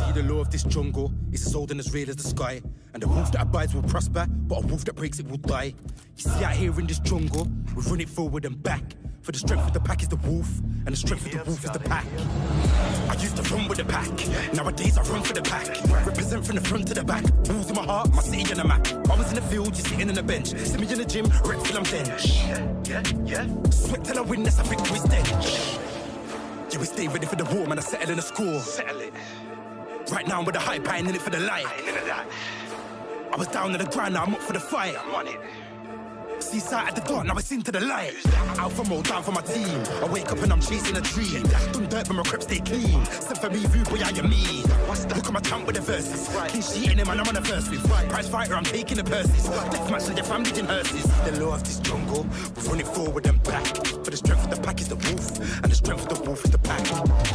See, the law of this jungle is as old and as real as the sky. And the wolf that abides will prosper, but a wolf that breaks it will die. You see, out here in this jungle, we run it forward and back. For the strength of the pack is the wolf, and the strength of the wolf is the pack. I used to run with the pack, nowadays I run for the pack. Represent from the front to the back, balls in my heart, my city on the map. I was in the field, you sitting on the bench. See me in the gym, rep till I'm bench. Sweat till I win, that's a victory stench. Yeah, we stay ready for the war, man, I settle in the score. Settle it. Right now I'm with the hype, I ain't in it for the light. I was down on the ground, now I'm up for the fight. I'm on it. Seaside at the dark, now it's into the light. Alpha mode, down for my team. I wake up and I'm chasing a dream. Done dirt, but my crep stay clean. Send for me, rude boy, how you mean? Look at my camp with the verses. Clean sheet in him and I'm on the verse with. Prize fighter, I'm taking the purses. Death match and your family in hearses. The law of this jungle, we run it forward and back. For the strength of the pack is the wolf, and the strength of the wolf is the pack.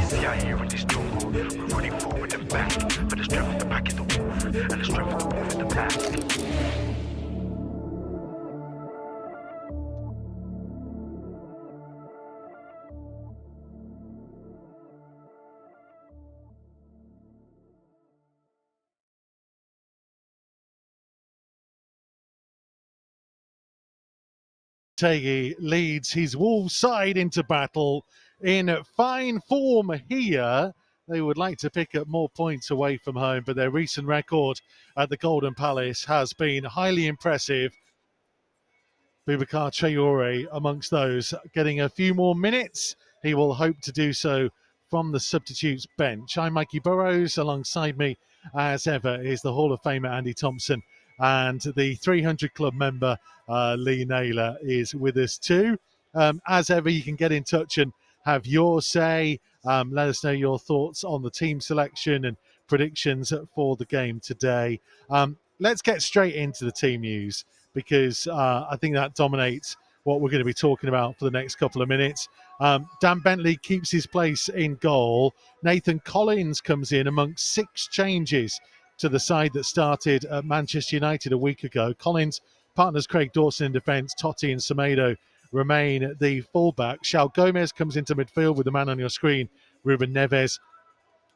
See, out here in this jungle, we run it forward and back. For the strength of the pack is the wolf, and the strength of the wolf is the pack. Tegui leads his Wolves side into battle in fine form here. They would like to pick up more points away from home, but their recent record at the Golden Palace has been highly impressive. Boubacar Traoré amongst those, getting a few more minutes. He will hope to do so from the substitutes bench. I'm Mikey Burrows. Alongside me, as ever, is the Hall of Famer Andy Thompson, and the 300 Club member Lee Naylor is with us too. As ever, you can get in touch and have your say. Let us know your thoughts on the team selection and predictions for the game today. Let's get straight into the team news, because I think that dominates what we're going to be talking about for the next couple of minutes. Dan Bentley keeps his place in goal. Nathan Collins comes in amongst 6 changes to the side that started at Manchester United a week ago. Collins partners Craig Dawson in defence. Totti and Semedo remain the fullback. Shao Gomez comes into midfield with the man on your screen, Ruben Neves.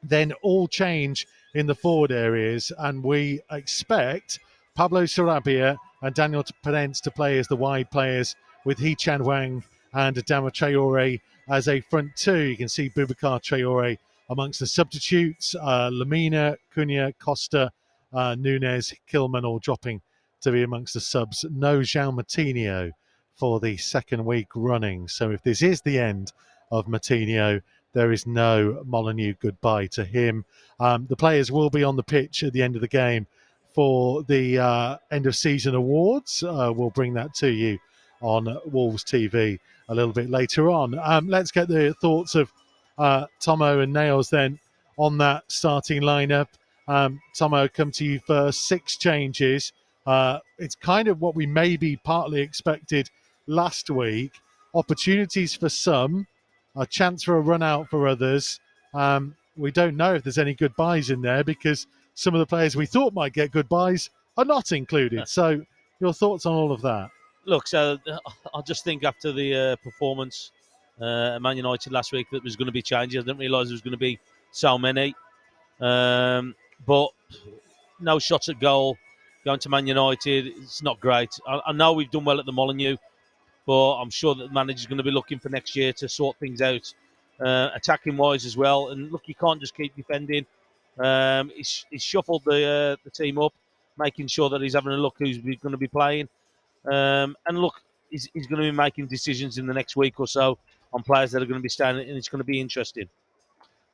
Then all change in the forward areas, and we expect Pablo Sarabia and Daniel Penance to play as the wide players, with Hee-Chan Wang and Adama Traoré as a front two. You can see Boubacar Traoré amongst the substitutes. Lamina, Cunha, Costa, Nunes, Kilman all dropping to be amongst the subs. No Joao Moutinho for the second week running. So if this is the end of Moutinho, there is no Molineux goodbye to him. The players will be on the pitch at the end of the game for the end of season awards. We'll bring that to you on Wolves TV a little bit later on. Let's get the thoughts of Tomo and Nails then on that starting lineup. Tomo, come to you first. 6 changes. It's kind of what we maybe partly expected last week. Opportunities for some, a chance for a run out for others. We don't know if there's any goodbyes in there, because some of the players we thought might get goodbyes are not included. So your thoughts on all of that? Look, so I just think after the performance at Man United last week, that there's going to be changes. I didn't realise there was going to be so many. But no shots at goal. Going to Man United, it's not great. I know we've done well at the Molineux, but I'm sure that the manager's going to be looking for next year to sort things out, attacking-wise as well. And look, you can't just keep defending. He's shuffled the team up, making sure that he's having a look who's going to be playing. And look, he's going to be making decisions in the next week or so on players that are going to be staying, and it's going to be interesting.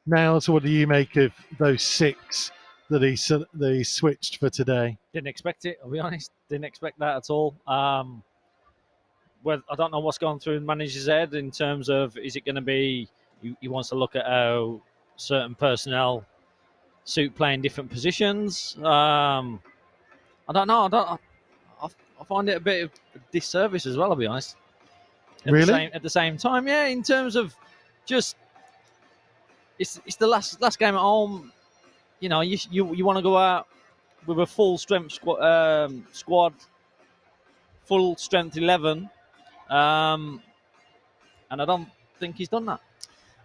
Now, so what do you make of those 6 that he switched for today? Didn't expect it, I'll be honest. Didn't expect that at all. Well, I don't know what's gone through the manager's head in terms of, is it going to be, he wants to look at how certain personnel suit playing different positions. I don't know. I find it a bit of a disservice as well, I'll be honest. At the same time, yeah, in terms of just, it's the last game at home. You know, you want to go out with a full strength squad, full strength 11, and I don't think he's done that.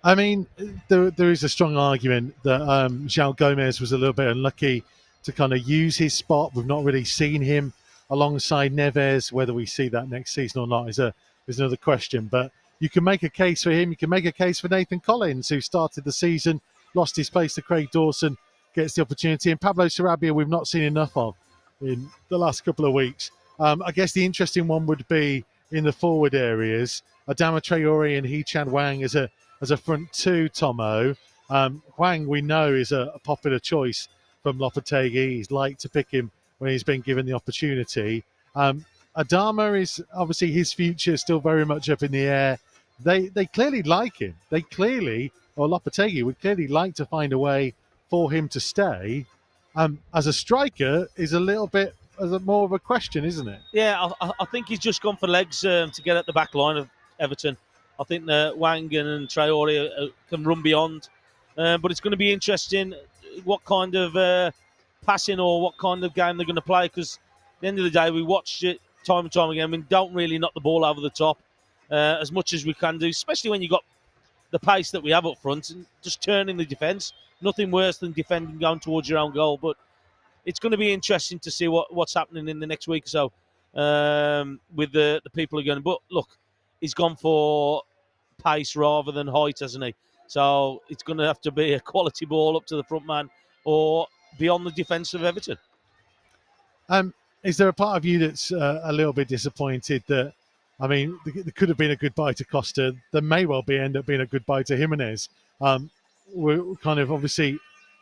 I mean, there is a strong argument that João Gomez was a little bit unlucky to kind of use his spot. We've not really seen him alongside Neves. Whether we see that next season or not is another question. But you can make a case for him. You can make a case for Nathan Collins, who started the season, lost his place to Craig Dawson, gets the opportunity. And Pablo Sarabia, we've not seen enough of in the last couple of weeks. I guess the interesting one would be in the forward areas. Adama Traore and Hee-Chan Wang as a front two, Tomo. Wang, we know, is a popular choice from Lopetegui. He's liked to pick him when he's been given the opportunity. Adama is obviously his future still very much up in the air. They clearly like him. Or Lopetegui would clearly like to find a way for him to stay. As a striker is a little bit more of a question, isn't it? Yeah, I think he's just gone for legs to get at the back line of Everton. I think that Wang and Traore can run beyond. But it's going to be interesting what kind of passing or what kind of game they're going to play, because at the end of the day, we watched it time and time again. We don't really knock the ball over the top as much as we can do, especially when you've got the pace that we have up front and just turning the defence. Nothing worse than defending going towards your own goal. But it's going to be interesting to see what's happening in the next week or so with the people who are going. But look, he's gone for pace rather than height, hasn't he? So it's going to have to be a quality ball up to the front man or beyond the defence of Everton. Is there a part of you that's a little bit disappointed that, I mean, there could have been a goodbye to Costa. There may well end up being a goodbye to Jimenez. We're kind of obviously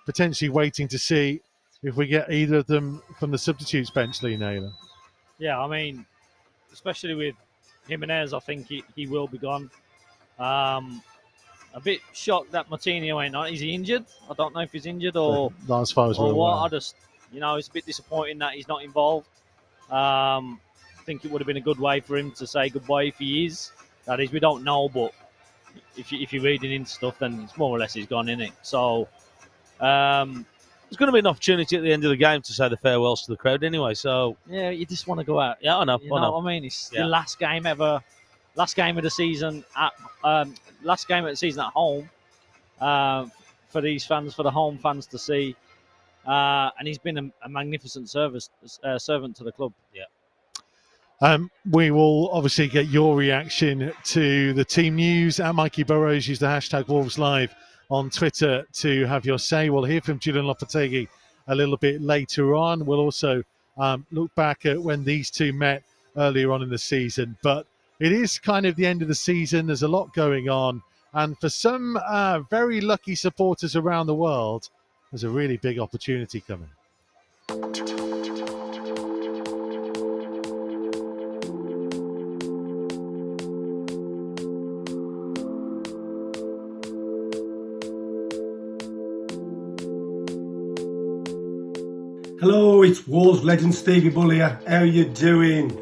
potentially waiting to see if we get either of them from the substitutes bench, Lee Naylor. Yeah, I mean, especially with Jimenez, I think he will be gone. A bit shocked that Moutinho ain't on. Is he injured? I don't know if he's injured or as far as we're what. aware. I just, it's a bit disappointing that he's not involved. I think it would have been a good way for him to say goodbye if he is. That is, we don't know, but if you're reading into stuff, then it's more or less he's gone, innit? So there's going to be an opportunity at the end of the game to say the farewells to the crowd anyway. So yeah, you just want to go out. Yeah, I know. You know what I mean? It's the last game ever, last game of the season at home for these fans, for the home fans to see. And he's been a magnificent servant to the club. Yeah. We will obviously get your reaction to the team news at Mikey Burrows. Use the hashtag Wolves Live on Twitter to have your say. We'll hear from Julian Lopetegui a little bit later on. We'll also look back at when these two met earlier on in the season. But it is kind of the end of the season. There's a lot going on. And for some very lucky supporters around the world, there's a really big opportunity coming. Hello, it's Wolves legend Stevie Bull here. How you doing?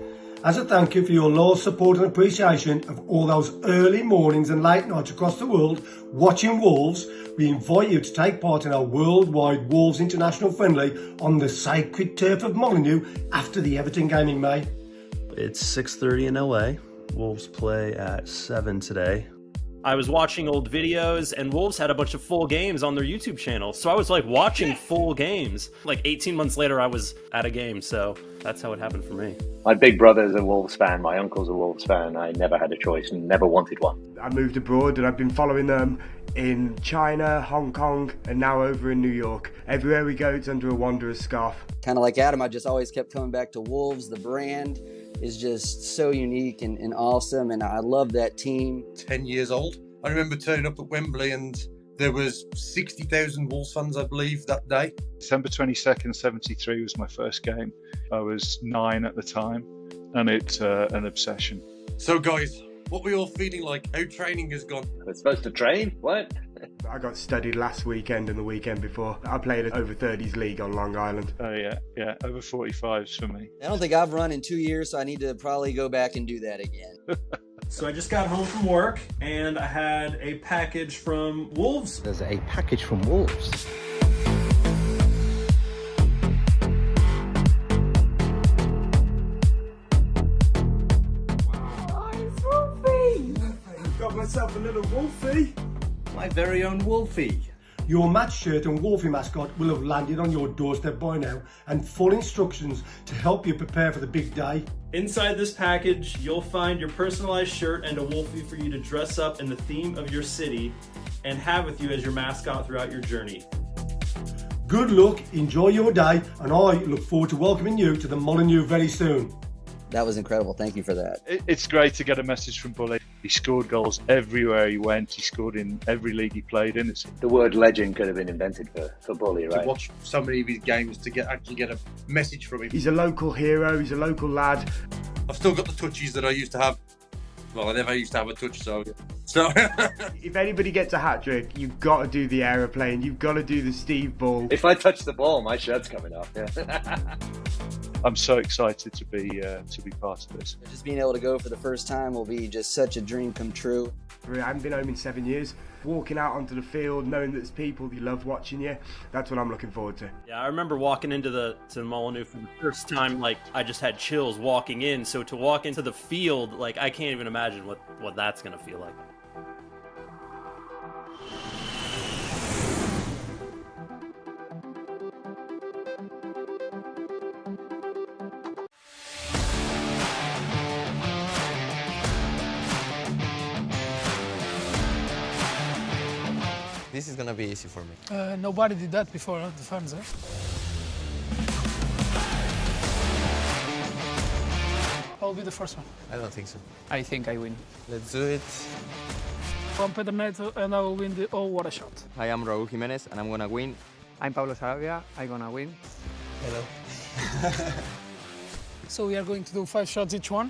As a thank you for your loyal support and appreciation of all those early mornings and late nights across the world watching Wolves, we invite you to take part in our worldwide Wolves International Friendly on the sacred turf of Molineux after the Everton game in May. It's 6:30 in LA. Wolves play at 7 today. I was watching old videos, and Wolves had a bunch of full games on their YouTube channel. So I was like watching full games. Like 18 months later, I was at a game. So that's how it happened for me. My big brother's a Wolves fan. My uncle's a Wolves fan. I never had a choice and never wanted one. I moved abroad and I've been following them in China, Hong Kong, and now over in New York. Everywhere we go, it's under a Wanderers scarf. Kind of like Adam, I just always kept coming back to Wolves. The brand is just so unique and awesome, and I love that team. 10 years old. I remember turning up at Wembley and there was 60,000 Wolves fans, I believe, that day. December 22nd, 73 was my first game. I was 9 at the time, and it's an obsession. So guys, what were you all feeling like? How training has gone? We're supposed to train? What? I got studied last weekend and the weekend before. I played an over 30s league on Long Island. Oh yeah, over 45s for me. I don't think I've run in 2 years, so I need to probably go back and do that again. So I just got home from work and I had a package from Wolves. There's a package from Wolves. Wow. Nice Wolfie! Got myself a little Wolfie. my very own Wolfie. Your match shirt and Wolfie mascot will have landed on your doorstep by now, and full instructions to help you prepare for the big day. Inside this package, you'll find your personalized shirt and a Wolfie for you to dress up in the theme of your city and have with you as your mascot throughout your journey. Good luck, enjoy your day, and I look forward to welcoming you to the Molineux very soon. That was incredible. Thank you for that. It's great to get a message from Bully. He scored goals everywhere he went. He scored in every league he played in. The word legend could have been invented for Bully, right? To watch so many of his games, to actually get a message from him. He's a local hero, he's a local lad. I've still got the touches that I used to have. Well, I never used to have a touch, so... If anybody gets a hat-trick, you've got to do the aeroplane, you've got to do the Steve Ball. If I touch the ball, my shirt's coming off. Yeah. I'm so excited to be part of this. Just being able to go for the first time will be just such a dream come true. I haven't been home in 7 years. Walking out onto the field, knowing that there's people who love watching you, that's what I'm looking forward to. Yeah, I remember walking into the Molineux for the first time, like, I just had chills walking in. So to walk into the field, like, I can't even imagine what that's going to feel like. This is gonna be easy for me. Nobody did that before, the fans, eh? I'll be the first one. I don't think so. I think I win. Let's do it. I'm Pedro Neto, and I will win the Oh What a Shot. Hi, I'm Raúl Jiménez, and I'm gonna win. I'm Pablo Sarabia, I'm gonna win. Hello. So we are going to do 5 shots each one,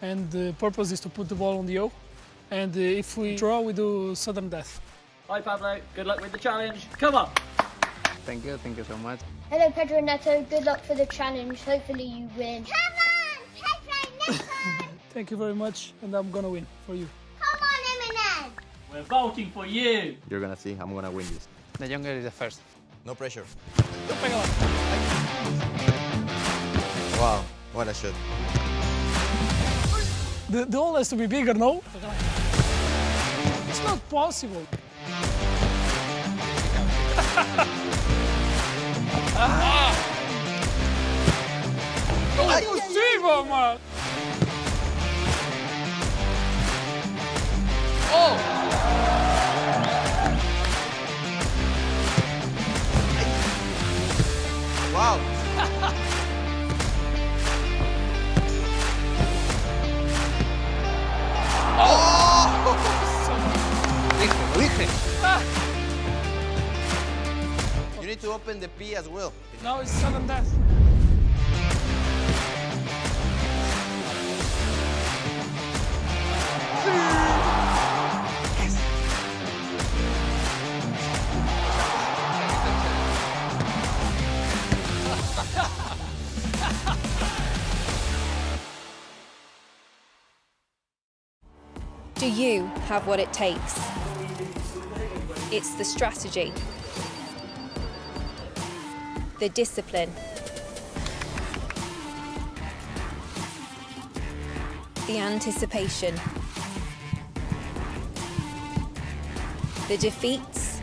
and the purpose is to put the ball on the O. And if we draw, we do sudden death. Hi Pablo, good luck with the challenge. Come on. Thank you so much. Hello Pedro Neto, good luck for the challenge. Hopefully you win. Come on, Pedro Neto! Thank you very much, and I'm gonna win for you. Come on, Eminem! We're voting for you. You're gonna see, I'm gonna win this. The younger is the first. No pressure. Wow, what a shot. The hole has to be bigger, no? It's not possible. Não é possível, mano! Oh! Wow! Oh! Lo dije. You need to open the P as well. No, it's sudden death. Do you have what it takes? It's the strategy, the discipline, the anticipation, the defeats,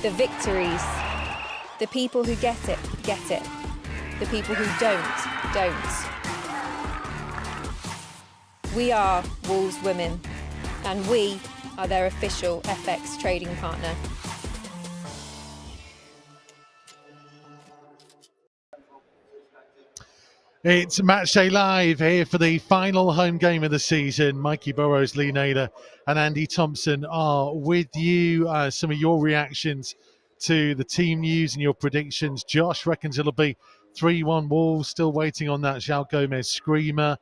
the victories, the people who get it, the people who don't. We are Wolves Women, and we are their official FX trading partner. It's Matchday Live here for the final home game of the season. Mikey Burrows, Lee Naylor and Andy Thompson are with you. Some of your reactions to the team news and your predictions. Josh reckons it'll be 3-1 Wolves, still waiting on that Joao Gomez screamer.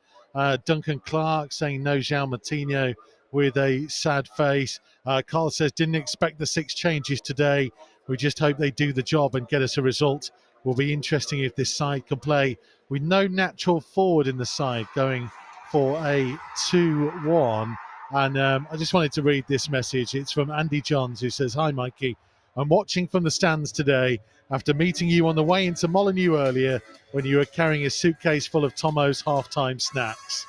Duncan Clark saying no Joao Moutinho with a sad face. Carl says, didn't expect the 6 changes today. We just hope they do the job and get us a result. Will be interesting if this side can play with no natural forward in the side, going for a 2-1. And I just wanted to read this message. It's from Andy Johns, who says, hi, Mikey. I'm watching from the stands today after meeting you on the way into Molineux earlier when you were carrying a suitcase full of Tomo's halftime snacks.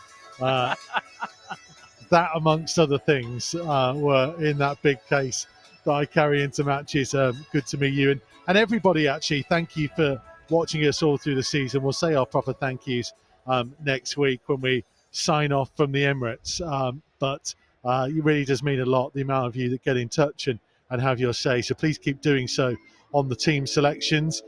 That, amongst other things, were in that big case that I carry into matches. Good to meet you. And everybody, actually, thank you for watching us all through the season. We'll say our proper thank yous next week when we sign off from the Emirates. But it really does mean a lot, the amount of you that get in touch and have your say. So please keep doing so on the team selections.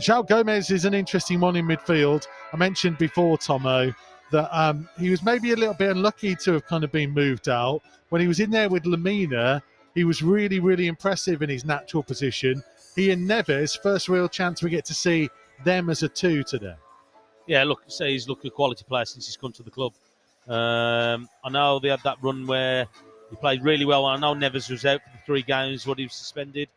Joao Gomez is an interesting one in midfield. I mentioned before, Tomo, that he was maybe a little bit unlucky to have kind of been moved out. When he was in there with Lamina, he was really, really impressive in his natural position. He and Neves, first real chance we get to see them as a two today. Yeah, look, say he's looked a quality player since he's come to the club. I know they had that run where he played really well. I know Neves was out for the 3 games, what he was suspended.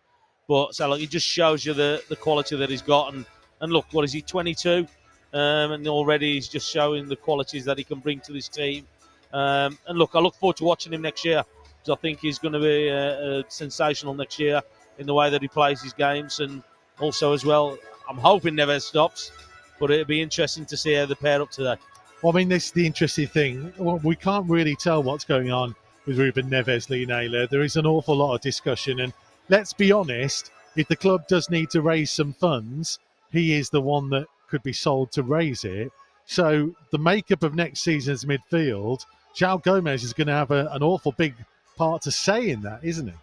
But so it just shows you the quality that he's got. And look, what is he, 22? And already he's just showing the qualities that he can bring to this team. And look, I look forward to watching him next year, because I think he's going to be sensational next year in the way that he plays his games. And also as well, I'm hoping Neves stops, but it'll be interesting to see how they pair up today. Well, I mean, this is the interesting thing. Well, we can't really tell what's going on with Ruben Neves, Lee Naylor. There is an awful lot of discussion. And let's be honest, if the club does need to raise some funds, he is the one that could be sold to raise it. So the makeup of next season's midfield, Joao Gomez is going to have an awful big part to say in that, isn't he?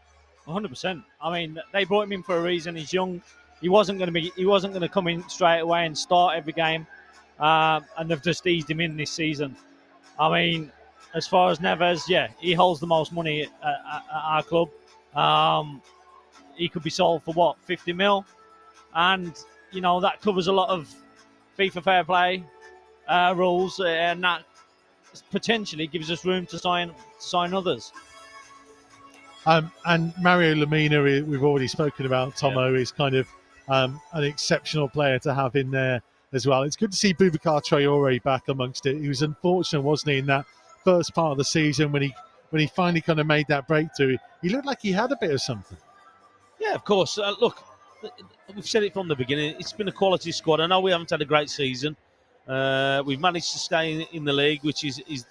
100%. I mean, they brought him in for a reason. He's young. He wasn't going to come in straight away and start every game. And they've just eased him in this season. I mean, as far as Neves, yeah, he holds the most money at our club. He could be sold for what, 50 mil? And, you know, that covers a lot of FIFA fair play rules, and that potentially gives us room to sign others. And Mario Lamina, we've already spoken about. Tomo is kind of an exceptional player to have in there as well. It's good to see Boubacar Traore back amongst it. He was unfortunate, wasn't he, in that first part of the season when he finally kind of made that breakthrough. He looked like he had a bit of something. Yeah, of course. Look, we've said it from the beginning. It's been a quality squad. I know we haven't had a great season. We've managed to stay in the league, which is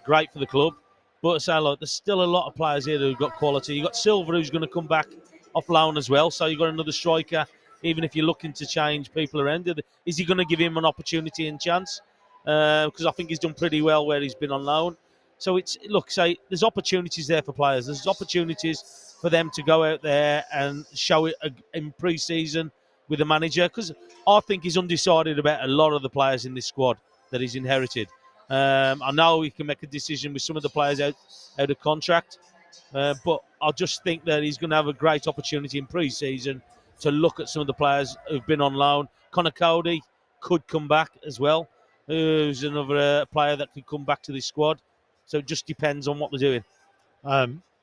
great for the club. But there's still a lot of players here who've got quality. You've got Silva, who's going to come back off loan as well. So you've got another striker. Even if you're looking to change people around, is he going to give him an opportunity and chance? Because I think he's done pretty well where he's been on loan. So there's opportunities there for players. There's opportunities for them to go out there and show it in pre-season with the manager, because I think he's undecided about a lot of the players in this squad that he's inherited. I know he can make a decision with some of the players out of contract, but I just think that he's going to have a great opportunity in pre-season to look at some of the players who've been on loan. Connor Cody could come back as well, who's another player that could come back to this squad. So it just depends on what they're doing.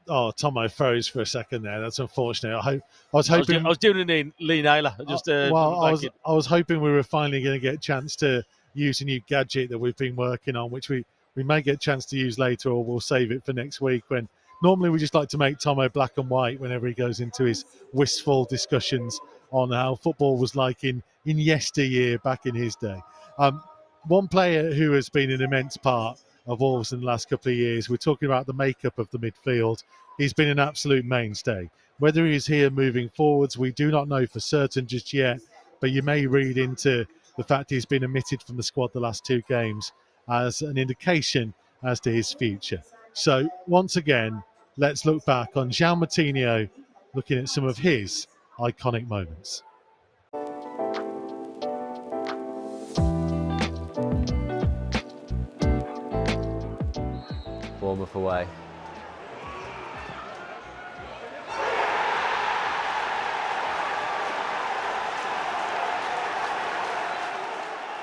Tomo froze for a second there. That's unfortunate. I was hoping. I was doing a Lee Naylor. I was hoping we were finally going to get a chance to use a new gadget that we've been working on, which we may get a chance to use later, or we'll save it for next week. When normally we just like to make Tomo black and white whenever he goes into his wistful discussions on how football was like in yesteryear back in his day. One player who has been an immense part of Wolves in the last couple of years, we're talking about the makeup of the midfield. He's been an absolute mainstay. Whether he's here moving forwards, we do not know for certain just yet, but you may read into the fact he's been omitted from the squad the last 2 games as an indication as to his future. So once again, let's look back on Joao Moutinho, looking at some of his iconic moments. Bournemouth away.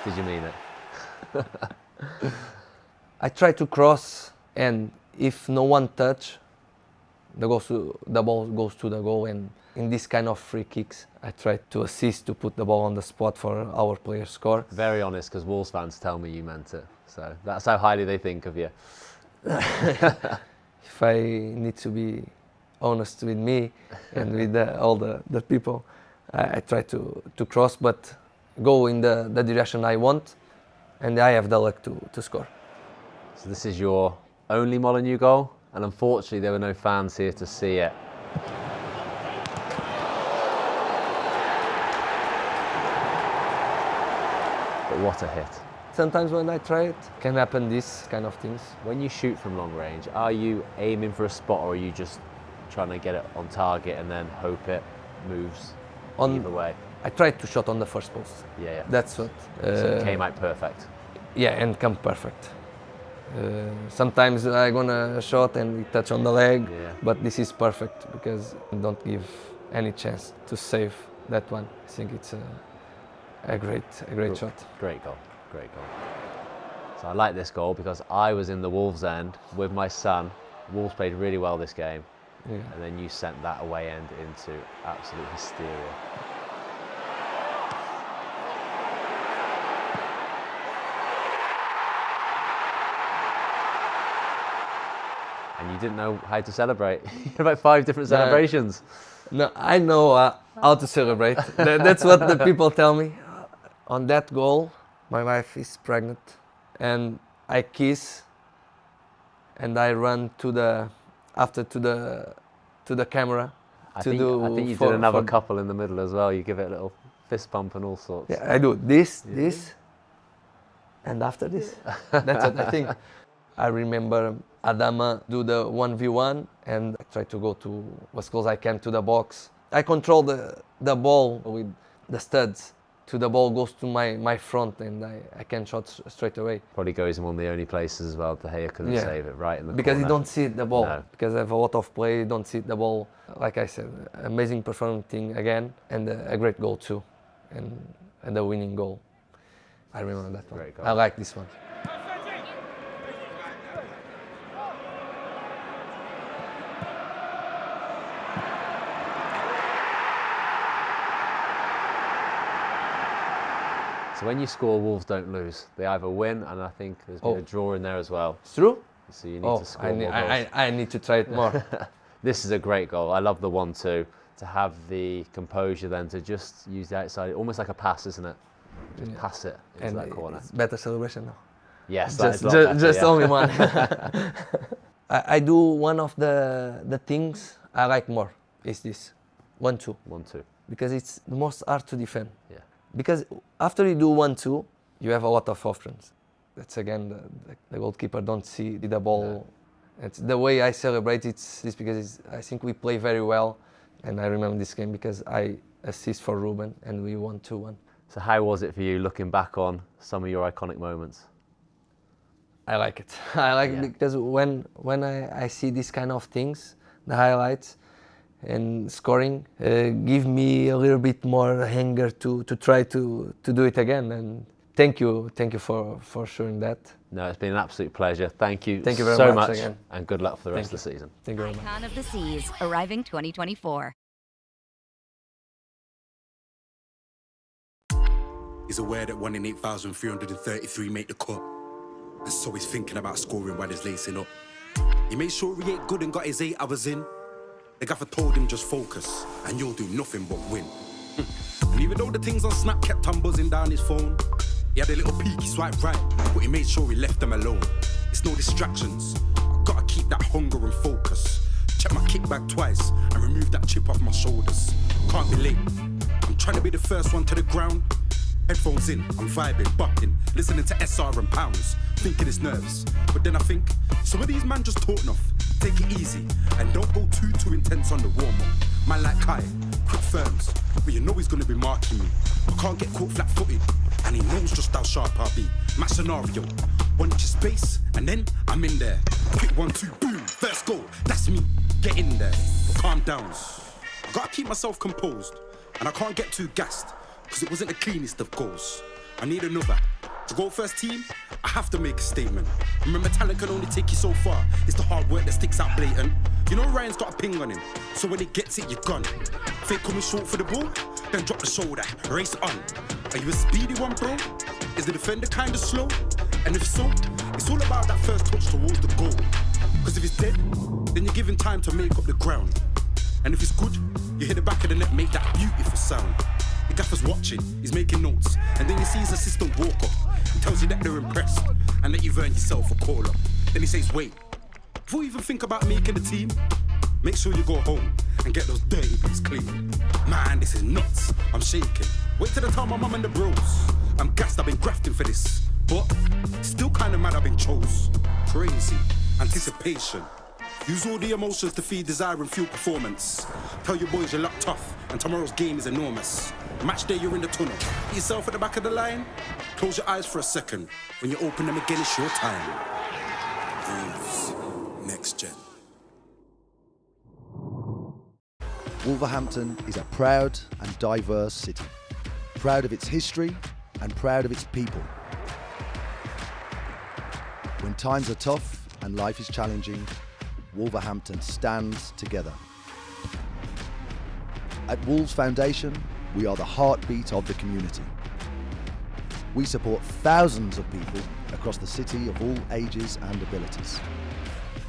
Did you mean it? I try to cross, and if no one touch, the ball goes to the goal. And in this kind of free kicks, I try to assist to put the ball on the spot for our player score. Very honest, because Wolves fans tell me you meant it. So that's how highly they think of you. If I need to be honest with me and with all the people, I try to cross, but go in the direction I want, and I have the luck to score. So this is your only Molineux goal and unfortunately there were no fans here to see it. But what a hit. Sometimes when I try it, can happen this kind of things. When you shoot from long range, are you aiming for a spot or are you just trying to get it on target and then hope it moves either way? I tried to shot on the first post. Yeah. That's what. So it came out perfect. Yeah, and come perfect. Sometimes I'm gonna shot and it touch on the leg, but this is perfect because I don't give any chance to save that one. I think it's a great shot. Great goal. Great goal. So I like this goal because I was in the Wolves end with my son. Wolves played really well this game, and then you sent that away end into absolute hysteria. And you didn't know how to celebrate. You had about 5 different celebrations. No, I know how to celebrate. That's what the people tell me. On that goal, my wife is pregnant, and I kiss, and I run to the camera. I think you did another couple in the middle as well. You give it a little fist bump and all sorts. Yeah, I do this, and after this. That's what I think. I remember Adama do the 1v1, and I try to go to as close as I can to the box. I control the ball with the studs. To the ball goes to my front, and I can shot straight away. Probably goes in one of the only places as well. De Gea couldn't save it right in the because corner. you don't see the ball. No. Because I have a lot of play, you don't see the ball. Like I said, amazing performance again, and a great goal too, and a winning goal. I remember that one. Great goal. I like this one. So when you score, Wolves don't lose. They either win, and I think there's been a draw in there as well. It's true? So you need to score more goals. I need to try it more. This is a great goal. I love the 1-2. To have the composure then to just use the outside, almost like a pass, isn't it? Just pass it into that corner. It's better celebration now. Yes, just only one. I do one of the things I like more is this 1-2. 1-2. Because it's the most hard to defend. Yeah. Because after you do 1-2, you have a lot of options. That's again the goalkeeper don't see the ball. No. It's the way I celebrate. It's because I think we play very well, and I remember this game because I assist for Ruben and we won 2-1. So how was it for you looking back on some of your iconic moments? I like it. I like it because when I see these kind of things, the highlights and scoring, give me a little bit more hunger to try to do it again. And thank you for showing that. No, it's been an absolute pleasure. Thank you very so much much again. And good luck for the rest of the season. Thank you very much. Icon of the Seas, arriving 2024. He's aware that 1 in 8,333 make the cut, and so he's thinking about scoring while he's lacing up. He made sure he ate good and got his 8 hours in. The gaffer told him just focus, and you'll do nothing but win. And even though the things on Snap kept on buzzing down his phone, he had a little peeky swipe right, but he made sure he left them alone. It's no distractions, I've gotta keep that hunger and focus. Check my kickback twice, and remove that chip off my shoulders. Can't be late, I'm trying to be the first one to the ground. Headphones in, I'm vibing, bopping, listening to SR and Pounds, thinking it's nerves. But then I think, some of these man just talk enough. Take it easy, and don't go too intense on the warm-up. Man like Kai, quick firms, but you know he's gonna be marking me. I can't get caught flat-footed, and he knows just how sharp I'll be. Match scenario, 1 inch space, and then I'm in there. Quick 1-2, boom, first goal, that's me. Get in there, but calm down. I gotta keep myself composed, and I can't get too gassed, because it wasn't the cleanest of goals. I need another. To go first team, I have to make a statement. Remember, talent can only take you so far. It's the hard work that sticks out blatant. You know Ryan's got a ping on him, so when he gets it, you're gone. Fake coming short for the ball, then drop the shoulder, race on. Are you a speedy one, bro? Is the defender kinda slow? And if so, it's all about that first touch towards the goal. Because if it's dead, then you're given time to make up the ground. And if it's good, you hit the back of the net, make that beautiful sound. The gaffer's watching, he's making notes, and then he sees his assistant walk up. He tells you that they're impressed, and that you've earned yourself a call up. Then he says, wait, Before you even think about making the team, make sure you go home and get those dirty bits clean. Man, this is nuts. I'm shaking. Wait till the time my mum and the bros. I'm gassed, I've been grafting for this. But still kind of mad I've been chose. Crazy. Anticipation. Use all the emotions to feed desire and fuel performance. Tell your boys you're locked tough and tomorrow's game is enormous. Match day, you're in the tunnel. Get yourself at the back of the line. Close your eyes for a second. When you open them again, it's your time. Wolves. Next gen. Wolverhampton is a proud and diverse city. Proud of its history and proud of its people. When times are tough and life is challenging, Wolverhampton stands together. At Wolves Foundation, we are the heartbeat of the community. We support thousands of people across the city of all ages and abilities.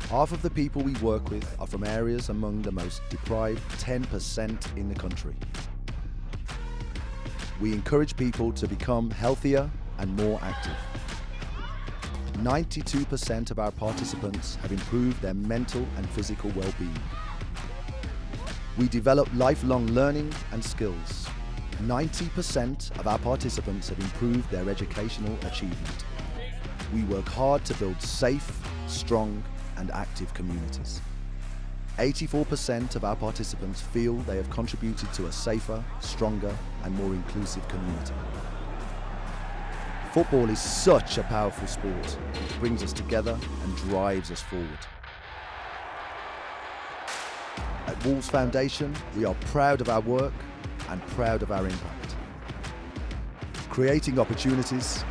Half of the people we work with are from areas among the most deprived 10% in the country. We encourage people to become healthier and more active. 92% of our participants have improved their mental and physical well-being. We develop lifelong learning and skills. 90% of our participants have improved their educational achievement. We work hard to build safe, strong, and active communities. 84% of our participants feel they have contributed to a safer, stronger, and more inclusive community. Football is such a powerful sport. It brings us together and drives us forward. At Wolves Foundation, we are proud of our work and proud of our impact. Creating opportunities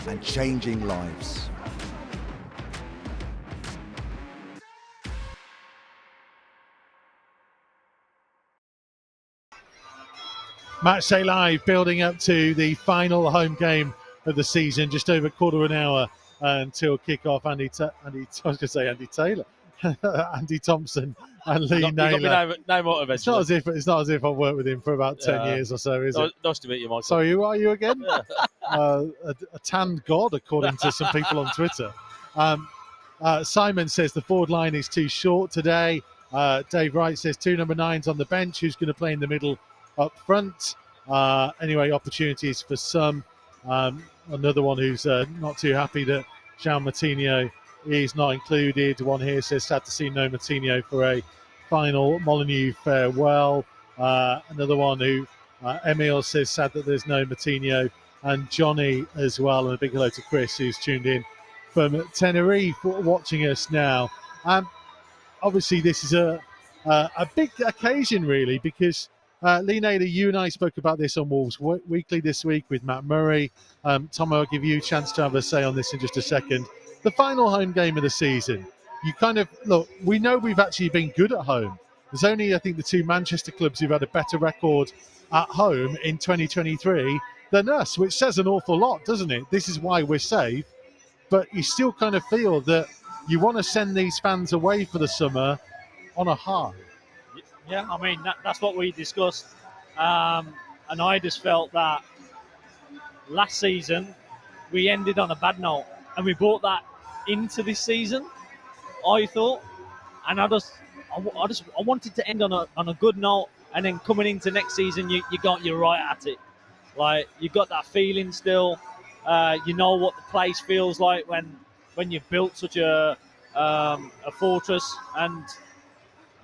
and changing lives. Matchday Live building up to the final home game of the season, just over a quarter of an hour until kick-off. Andy Taylor, Andy Thompson and Lee Naylor. No more it's not as if I've worked with him for about 10 years or so, is it? Nice to meet you, Michael. Sorry, who are you again? A tanned god, according to some people on Twitter. Simon says the forward line is too short today. Dave Wright says 2 number 9s on the bench. Who's going to play in the middle up front? Anyway, opportunities for some. Another one who's not too happy that Joao Moutinho is not included. One here says sad to see no Moutinho for a final Molineux farewell. Another one who Emil says sad that there's no Moutinho, and Johnny as well. And a big hello to Chris who's tuned in from Tenerife watching us now. Obviously this is a big occasion really, because Lee Naylor, you and I spoke about this on Wolves Weekly this week with Matt Murray. Tom, I'll give you a chance to have a say on this in just a second. The final home game of the season. You kind of, look, we know we've actually been good at home. There's only, I think, the 2 Manchester clubs who've had a better record at home in 2023 than us, which says an awful lot, doesn't it? This is why we're safe. But you still kind of feel that you want to send these fans away for the summer on a high. Yeah, I mean, that's what we discussed. And I just felt that last season we ended on a bad note, and we brought that into this season, I thought. And I wanted to end on a good note, and then coming into next season, you're right at it. Like, you got that feeling still. You know what the place feels like when you've built such a fortress. And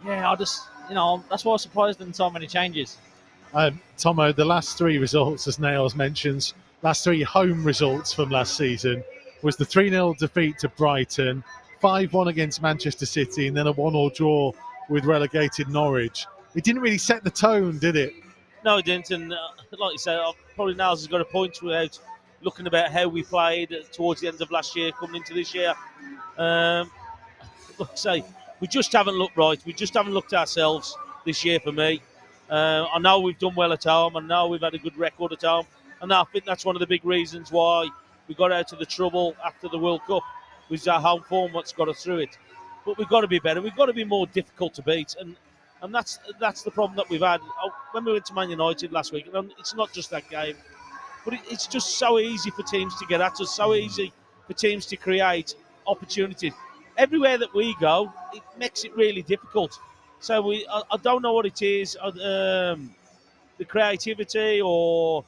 yeah, that's why I was surprised in so many changes. Tomo, the last 3 results, as Nails mentions, last 3 home results from last season was the 3-0 defeat to Brighton, 5-1 against Manchester City, and then a 1-1 draw with relegated Norwich. It didn't really set the tone, did it? No, it didn't. And like you say, probably Niles has got a point throughout looking about how we played towards the end of last year, coming into this year. Like I say, we just haven't looked right. We just haven't looked ourselves this year for me. I know we've done well at home. I know we've had a good record at home. And I think that's one of the big reasons why we got out of the trouble after the World Cup. Was our home form what's got us through it. But we've got to be better. We've got to be more difficult to beat. And that's the problem that we've had. When we went to Man United last week, and it's not just that game, but it's just so easy for teams to get at us, so easy for teams to create opportunities. Everywhere that we go, it makes it really difficult. So I don't know what it is, the creativity or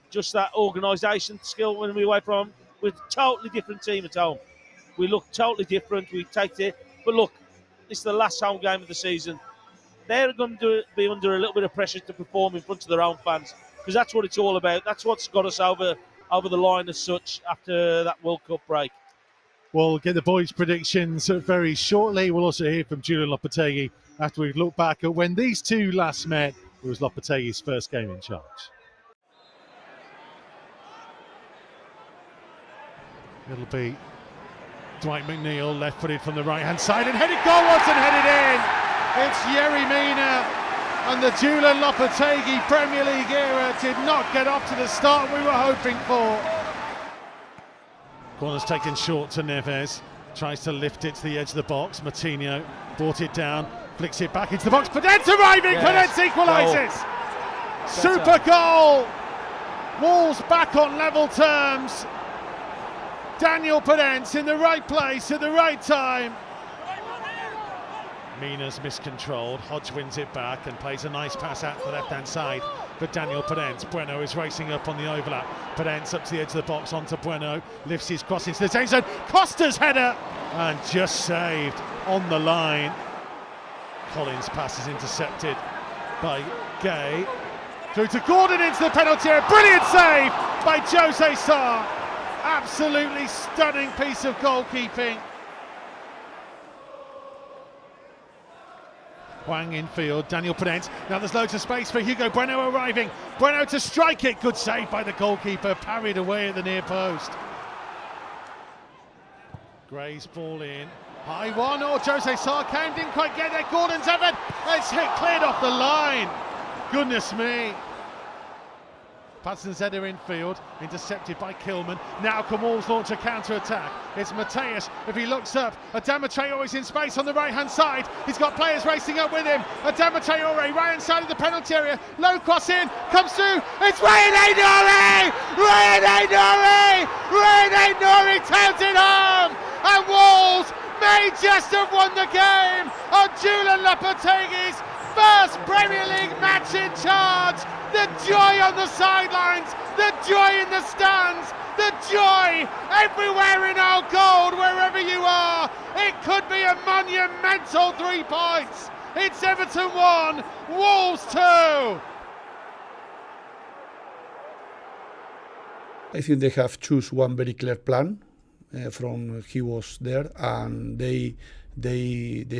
just that organisation skill when we away from. We're a totally different team at home. We look totally different. We take it. But look, it's the last home game of the season. They're going to be under a little bit of pressure to perform in front of their own fans, because that's what it's all about. That's what's got us over the line as such after that World Cup break. We'll get the boys' predictions very shortly. We'll also hear from Julian Lopetegui after we've looked back at when these two last met. It was Lopetegui's first game in charge. It'll be Dwight McNeil, left-footed from the right-hand side, and headed goalwards and headed in. It's Yerry Mina, and the Julian Lopetegui Premier League era did not get off to the start we were hoping for. Corner's taken short to Neves, tries to lift it to the edge of the box. Moutinho brought it down, flicks it back into the box. Pedence arriving, yes. Pedence equalises. Super goal. Wolves back on level terms. Daniel Pedence in the right place at the right time. Mina's miscontrolled. Hodge wins it back and plays a nice pass out to the left-hand side for Daniel Pedence. Bueno is racing up on the overlap. Pedence up to the edge of the box onto Bueno. Lifts his cross into the end zone. Costa's header and just saved on the line. Collins' pass is intercepted by Gay. Through to Gordon into the penalty area. Brilliant save by Jose Sarr. Absolutely stunning piece of goalkeeping. Hwang infield, Daniel Pedence. Now there's loads of space for Hugo Bueno arriving. Bueno to strike it. Good save by the goalkeeper. Parried away at the near post. Gray's ball in. High one. Oh, Jose Sarr didn't quite get there. Gordon's effort. It's hit cleared off the line. Goodness me. Padson's header infield, intercepted by Kilman. Now can Wolves launch a counter-attack. It's Mateus. If he looks up, Adama Traore is in space on the right-hand side. He's got players racing up with him. Adama Traore, right-hand side of the penalty area. Low cross in, comes through. It's Ryan Aïnouri! Ryan Aïnouri! Ryan Aïnouri turns it home! And Wolves may just have won the game on Julian Lopetegui's first Premier League match in charge. The joy on the sidelines, the joy in the stands, the joy everywhere in our gold, wherever you are. It could be a monumental 3 points. It's Everton 1, Wolves 2. I think they have choose one very clear plan from he was there, and they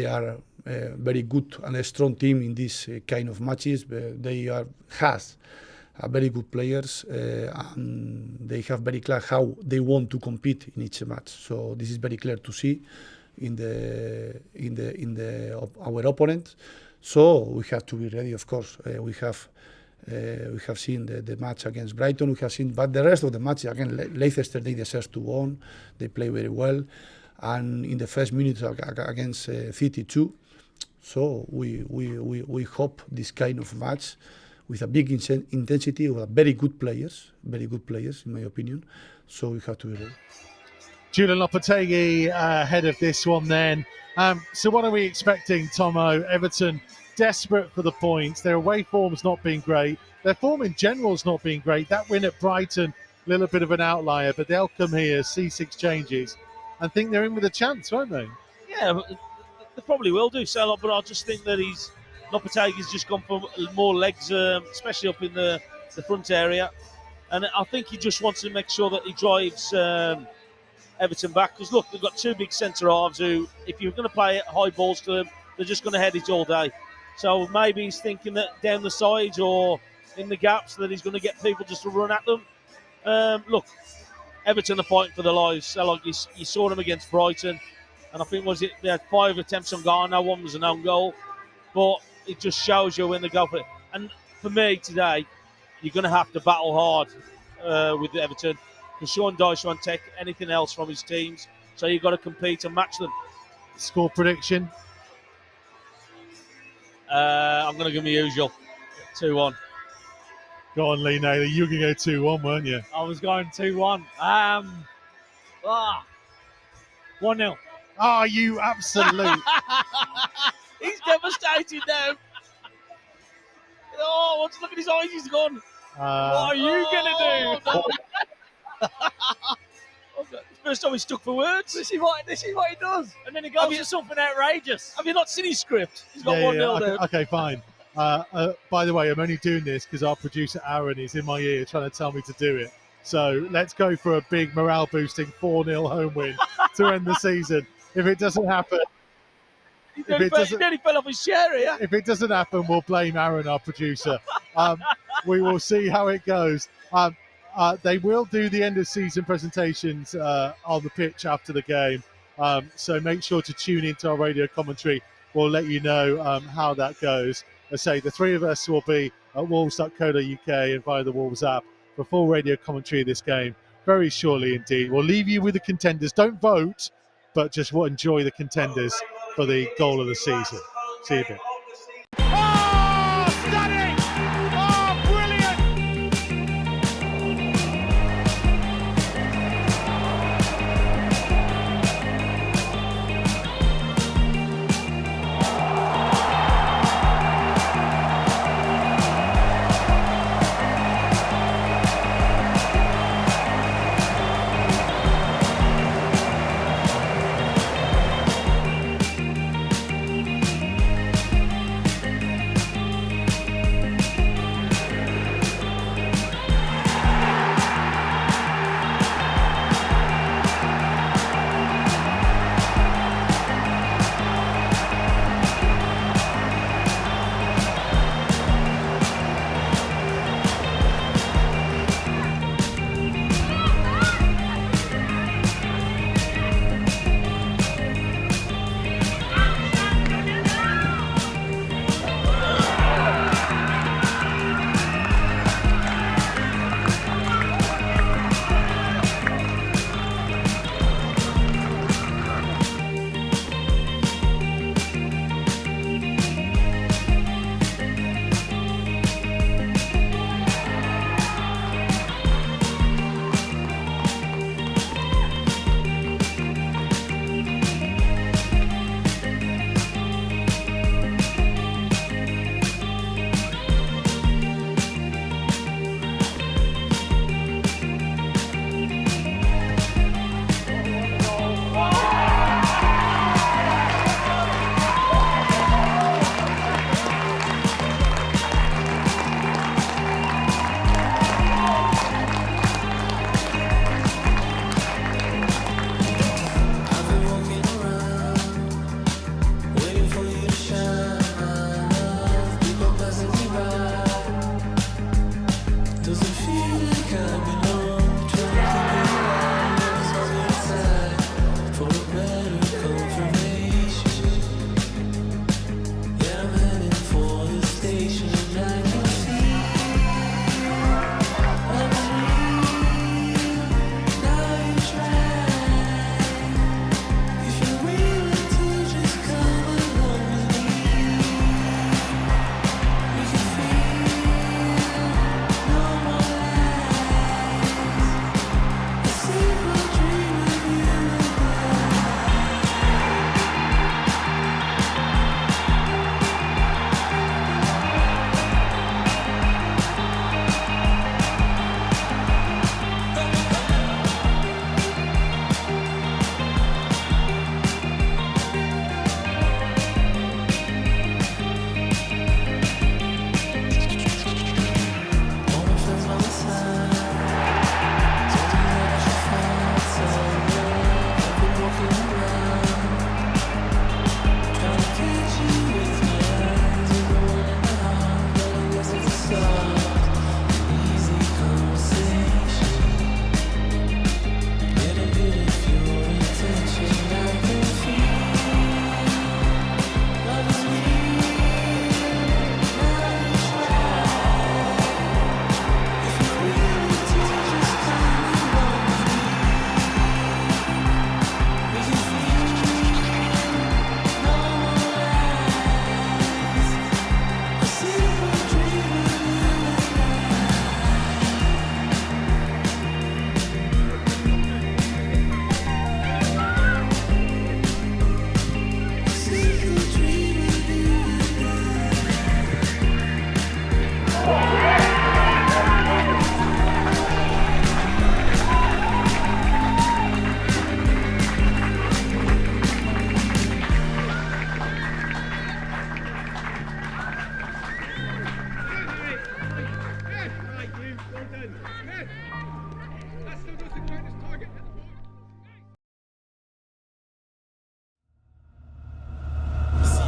are a very good and a strong team in this kind of matches. They has very good players, and they have very clear how they want to compete in each match. So this is very clear to see in our opponent. So we have to be ready. Of course, we have seen the match against Brighton. We have seen, but the rest of the match again, Leicester, they deserve to win. They play very well, and in the first minutes against City too. So we hope this kind of match with a big intensity, with very good players in my opinion. So we have to be ready. Julian Lopetegui ahead of this one then. So what are we expecting, Tomo? Everton desperate for the points. Their away form's not been great. Their form in general's not been great. That win at Brighton, a little bit of an outlier, but they'll come here, see 6 changes, and think they're in with a chance, won't they? Yeah, they probably will do so, but I just think that Lopetegui's just gone for more legs, especially up in the front area. And I think he just wants to make sure that he drives Everton back. Because, look, they've got 2 big centre-halves who, if you're going to play high balls to them, they're just going to head it all day. So maybe he's thinking that down the sides or in the gaps that he's going to get people just to run at them. Look, Everton are fighting for their lives. So, like, you saw them against Brighton. And I think, they had 5 attempts on goal. No one was an own goal. But it just shows you when they go for it. And for me today, you're going to have to battle hard with Everton. Because Sean Dyche won't take anything else from his teams. So you've got to compete and match them. Score prediction? I'm going to give my usual 2-1. Go on, Lee Naylor. You were going to go 2-1, weren't you? I was going 2-1. 1-0. Oh, you absolute. He's devastated now. Oh, look at his eyes, he's gone. What are you going to do? No. First time he's stuck for words. This is what he does. And then he goes for something outrageous. Have you not seen his script? He's got 1-0 there. Okay, fine. By the way, I'm only doing this because our producer Aaron is in my ear trying to tell me to do it. So let's go for a big morale-boosting 4-0 home win to end the season. If it doesn't happen... He nearly fell off his chair here. If it doesn't happen, we'll blame Aaron, our producer. We will see how it goes. They will do the end of season presentations on the pitch after the game. So make sure to tune into our radio commentary. We'll let you know how that goes. I say the three of us will be at wolves.co.uk and via the Wolves app for full radio commentary of this game very shortly indeed. We'll leave you with the contenders. Don't vote, but just enjoy the contenders for the goal of the season. See you a bit.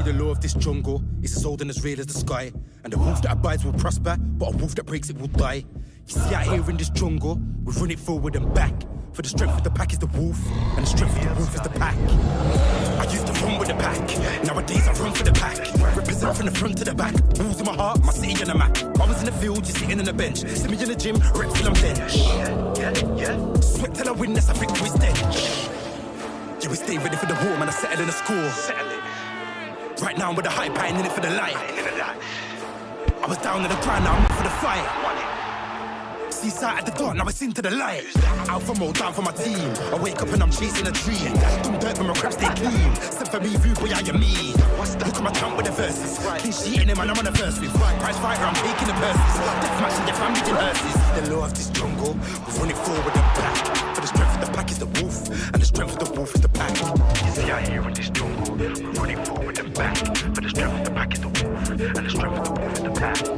see the law of this jungle is as old and as real as the sky. And the wolf that abides will prosper, but a wolf that breaks it will die. You see out here in this jungle, we run it forward and back. For the strength of the pack is the wolf, and the strength of the wolf is the pack. I used to run with the pack, nowadays I run for the pack. Represent from the front to the back, balls in my heart, my city on the map. I was in the field, just sitting on the bench. See me in the gym, rep till I'm bench. Sweat till I win, that's a victory stench. Yeah, we stay ready for the war, man, I settle in the score. Right now I'm with the hype, I ain't in it for the light. I was down to the ground, now I'm up for the fight. Seaside at the dark, now it's into the light. Out for more, down for my team. I wake up and I'm chasing a dream. Doom dirt when my crap stay clean. Send for me, rude boy, I am me. Look at my trunk with the verses. Clean sheet in him and I'm on a verse with. Prize fighter, I'm taking the purses. Deathmatch in your family in hearses. The law of this jungle, we run it forward and back. For the strength of the pack is the wolf, and the strength of the wolf is the pack. You see out here in this jungle, we run it forward and back. For the strength of the pack is the wolf, and the strength of the wolf is the pack.